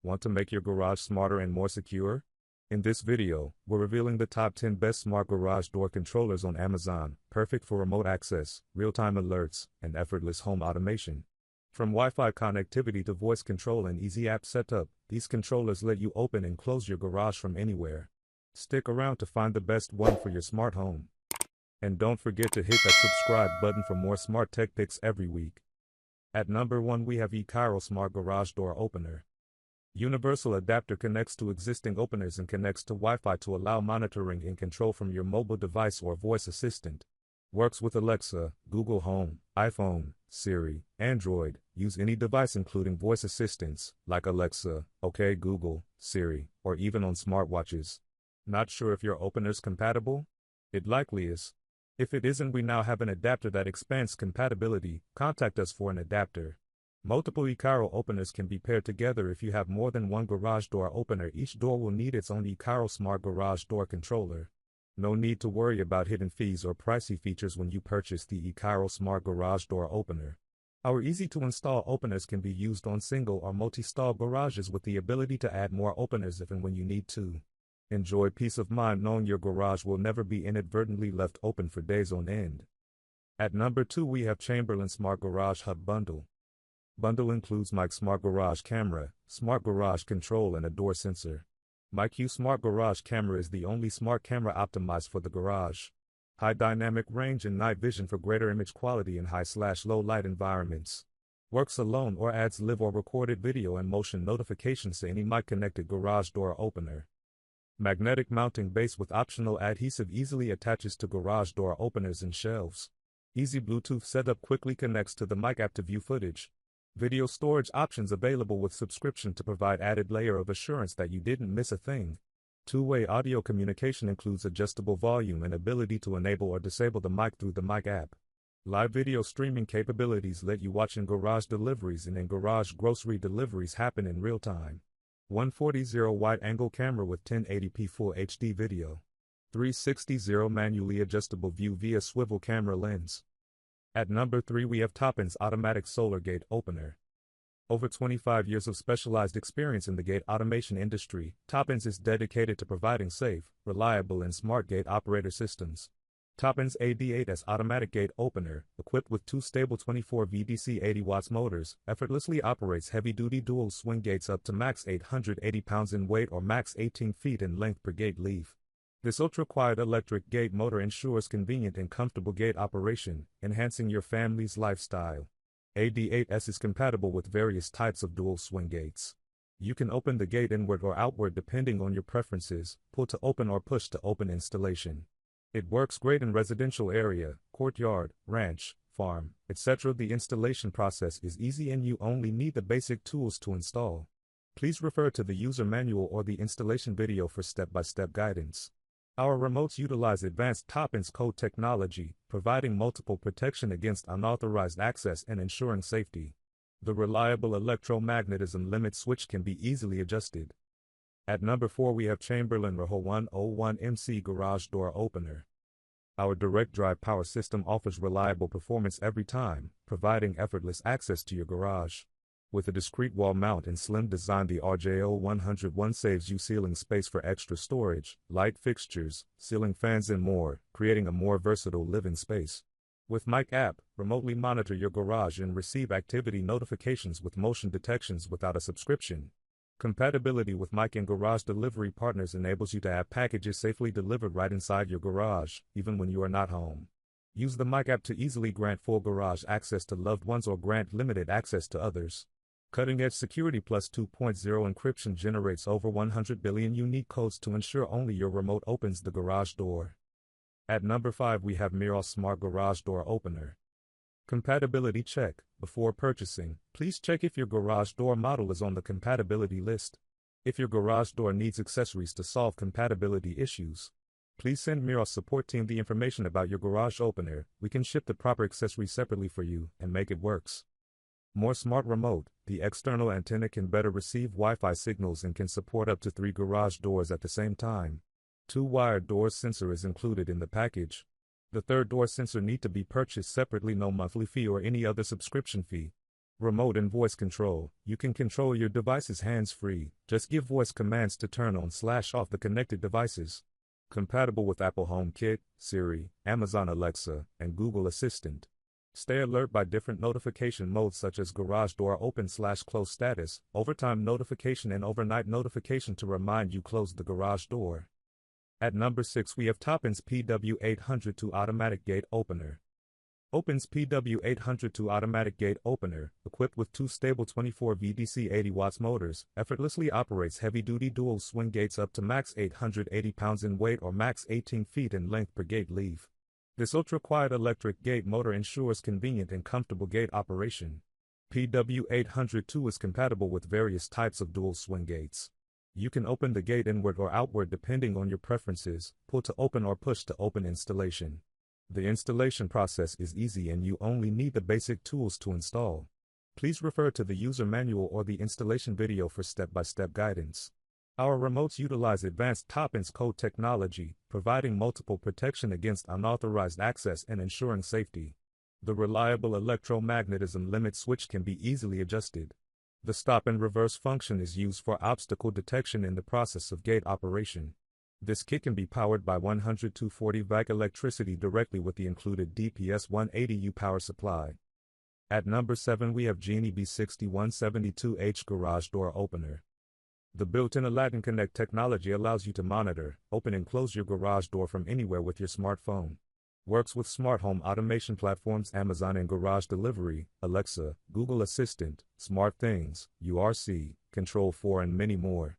Want to make your garage smarter and more secure? In this video, we're revealing the top 10 best smart garage door controllers on Amazon, perfect for remote access, real-time alerts, and effortless home automation. From Wi-Fi connectivity to voice control and easy app setup, these controllers let you open and close your garage from anywhere. Stick around to find the best one for your smart home. And don't forget to hit that subscribe button for more smart tech picks every week. At number 1 we have eKyro Smart Garage Door Opener. Universal adapter connects to existing openers and connects to Wi-Fi to allow monitoring and control from your mobile device or voice assistant. Works with Alexa, Google Home, iPhone, Siri, Android. Use any device including voice assistants, like Alexa, OK Google, Siri, or even on smartwatches. Not sure if your opener's compatible? It likely is. If it isn't, we now have an adapter that expands compatibility. Contact us for an adapter. Multiple eKyro openers can be paired together if you have more than one garage door opener. Each door will need its own eKyro Smart Garage Door controller. No need to worry about hidden fees or pricey features when you purchase the eKyro Smart Garage Door Opener. Our easy-to-install openers can be used on single or multi-stall garages with the ability to add more openers if and when you need to. Enjoy peace of mind knowing your garage will never be inadvertently left open for days on end. At number 2 we have Chamberlain Smart Garage Hub Bundle. Bundle includes mic, smart garage camera, smart garage control, and a door sensor. miQ Smart Garage Camera is the only smart camera optimized for the garage. High dynamic range and night vision for greater image quality in high/low light environments. Works alone or adds live or recorded video and motion notifications to any mic connected garage door opener. Magnetic mounting base with optional adhesive easily attaches to garage door openers and shelves. Easy Bluetooth setup quickly connects to the mic app to view footage. Video storage options available with subscription to provide added layer of assurance that you didn't miss a thing. Two-way audio communication includes adjustable volume and ability to enable or disable the mic through the mic app. Live video streaming capabilities let you watch in garage deliveries and in garage grocery deliveries happen in real time. 140 wide-angle camera with 1080p Full HD video. 360 manually adjustable view via swivel camera lens. At number 3 we have TOPENS Automatic Solar Gate Opener. Over 25 years of specialized experience in the gate automation industry, TOPENS is dedicated to providing safe, reliable, and smart gate operator systems. TOPENS AD8S Automatic Gate Opener, equipped with two stable 24 VDC 80 watts motors, effortlessly operates heavy-duty dual swing gates up to max 880 pounds in weight or max 18 feet in length per gate leaf. This ultra-quiet electric gate motor ensures convenient and comfortable gate operation, enhancing your family's lifestyle. AD8S is compatible with various types of dual swing gates. You can open the gate inward or outward depending on your preferences, pull to open or push to open installation. It works great in residential area, courtyard, ranch, farm, etc. The installation process is easy and you only need the basic tools to install. Please refer to the user manual or the installation video for step-by-step guidance. Our remotes utilize advanced TOPENS code technology, providing multiple protection against unauthorized access and ensuring safety. The reliable electromagnetism limit switch can be easily adjusted. At number 4 we have Chamberlain RH101MC Garage Door Opener. Our direct drive power system offers reliable performance every time, providing effortless access to your garage. With a discrete wall mount and slim design, the RJ0101 saves you ceiling space for extra storage, light fixtures, ceiling fans, and more, creating a more versatile living space. With mic app, remotely monitor your garage and receive activity notifications with motion detections without a subscription. Compatibility with mic and garage delivery partners enables you to have packages safely delivered right inside your garage, even when you are not home. Use the mic app to easily grant full garage access to loved ones or grant limited access to others. Cutting-edge security plus 2.0 encryption generates over 100 billion unique codes to ensure only your remote opens the garage door. At number 5 we have Meross Smart Garage Door Opener. Compatibility check. Before purchasing, please check if your garage door model is on the compatibility list. If your garage door needs accessories to solve compatibility issues, please send Meross support team the information about your garage opener. We can ship the proper accessories separately for you and make it works. More smart remote. The external antenna can better receive Wi-Fi signals and can support up to 3 garage doors at the same time. 2 wired door sensor is included in the package. The third door sensor need to be purchased separately, no monthly fee or any other subscription fee. Remote and voice control. You can control your devices hands-free. Just give voice commands to turn on/off the connected devices. Compatible with Apple HomeKit, Siri, Amazon Alexa, and Google Assistant. Stay alert by different notification modes such as garage door open/close status, overtime notification and overnight notification to remind you close the garage door. At number 6 we have TOPENS PW802 Automatic Gate Opener. TOPENS PW802 Automatic Gate Opener, equipped with two stable 24 VDC 80 watts motors, effortlessly operates heavy-duty dual swing gates up to max 880 pounds in weight or max 18 feet in length per gate leave. This ultra-quiet electric gate motor ensures convenient and comfortable gate operation. PW802 is compatible with various types of dual swing gates. You can open the gate inward or outward depending on your preferences, pull to open or push to open installation. The installation process is easy and you only need the basic tools to install. Please refer to the user manual or the installation video for step-by-step guidance. Our remotes utilize advanced TOPENS code technology, providing multiple protection against unauthorized access and ensuring safety. The reliable electromagnetism limit switch can be easily adjusted. The stop and reverse function is used for obstacle detection in the process of gate operation. This kit can be powered by 100-240 electricity directly with the included DPS 180U power supply. At number 7 we have Genie B6172H Garage Door Opener. The built-in Athom Connect technology allows you to monitor, open and close your garage door from anywhere with your smartphone. Works with smart home automation platforms Amazon and Garage Delivery, Alexa, Google Assistant, SmartThings, URC, Control4 and many more.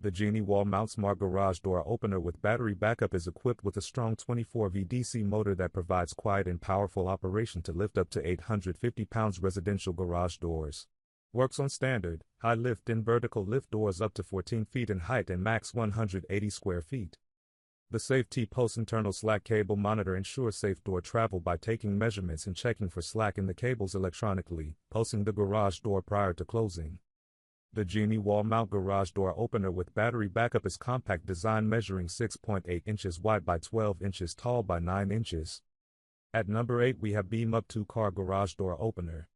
The Genie wall-mount smart garage door opener with battery backup is equipped with a strong 24 VDC motor that provides quiet and powerful operation to lift up to 850 pounds residential garage doors. Works on standard, high lift and vertical lift doors up to 14 feet in height and max 180 square feet. The Safe T-Post internal slack cable monitor ensures safe door travel by taking measurements and checking for slack in the cables electronically, posting the garage door prior to closing. The Genie wall-mount garage door opener with battery backup is compact design measuring 6.8 inches wide by 12 inches tall by 9 inches. At number 8 we have beamUP 2-car garage door opener.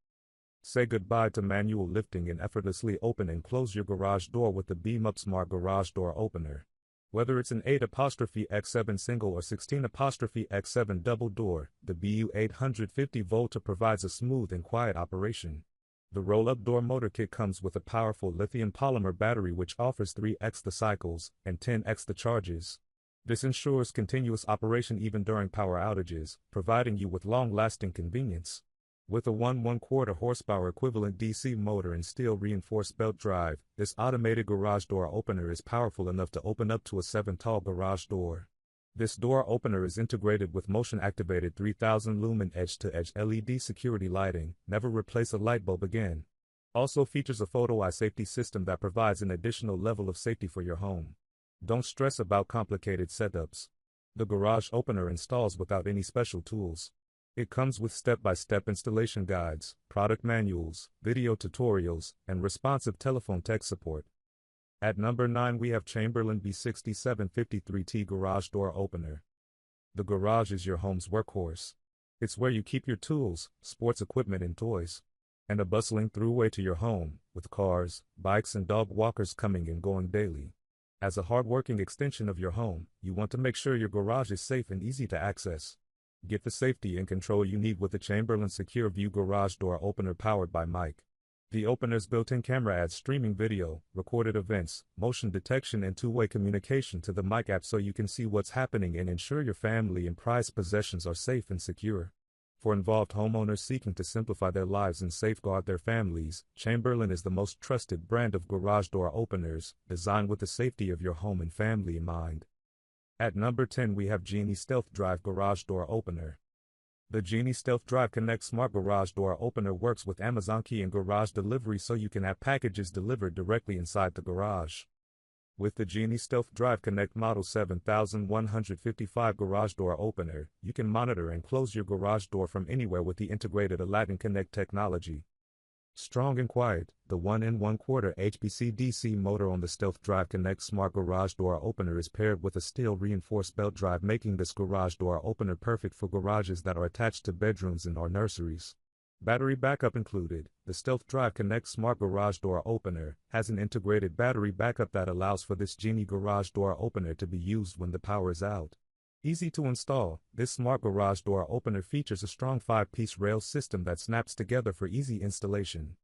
Say goodbye to manual lifting and effortlessly open and close your garage door with the beamUP Smart Garage Door Opener. Whether it's an 8'X7 single or 16'X7 double door, the BU850 Volta provides a smooth and quiet operation. The roll-up door motor kit comes with a powerful lithium polymer battery which offers 3x the cycles and 10x the charges. This ensures continuous operation even during power outages, providing you with long-lasting convenience. With a 1/4 horsepower equivalent DC motor and steel-reinforced belt drive, this automated garage door opener is powerful enough to open up to a 7-tall garage door. This door opener is integrated with motion-activated 3000 lumen edge-to-edge LED security lighting. Never replace a light bulb again. Also features a photo eye safety system that provides an additional level of safety for your home. Don't stress about complicated setups. The garage opener installs without any special tools. It comes with step-by-step installation guides, product manuals, video tutorials, and responsive telephone tech support. At number 9 we have Chamberlain B6753T Garage Door Opener. The garage is your home's workhorse. It's where you keep your tools, sports equipment and toys. And a bustling throughway to your home, with cars, bikes and dog walkers coming and going daily. As a hard-working extension of your home, you want to make sure your garage is safe and easy to access. Get the safety and control you need with the Chamberlain Secure View Garage Door Opener powered by mic. The opener's built-in camera adds streaming video, recorded events, motion detection and two-way communication to the mic app so you can see what's happening and ensure your family and prized possessions are safe and secure. For involved homeowners seeking to simplify their lives and safeguard their families, Chamberlain is the most trusted brand of garage door openers, designed with the safety of your home and family in mind. At number 10 we have Genie StealthDrive Garage Door Opener. The Genie StealthDrive Connect Smart Garage Door Opener works with Amazon Key and Garage Delivery so you can have packages delivered directly inside the garage. With the Genie StealthDrive Connect Model 7155 Garage Door Opener, you can monitor and close your garage door from anywhere with the integrated Athom Connect technology. Strong and quiet, the 1.25 HPC DC motor on the StealthDrive Connect Smart Garage Door Opener is paired with a steel-reinforced belt drive, making this garage door opener perfect for garages that are attached to bedrooms and/or nurseries. Battery backup included. The StealthDrive Connect Smart Garage Door Opener has an integrated battery backup that allows for this Genie garage door opener to be used when the power is out. Easy to install, this smart garage door opener features a strong 5-piece rail system that snaps together for easy installation.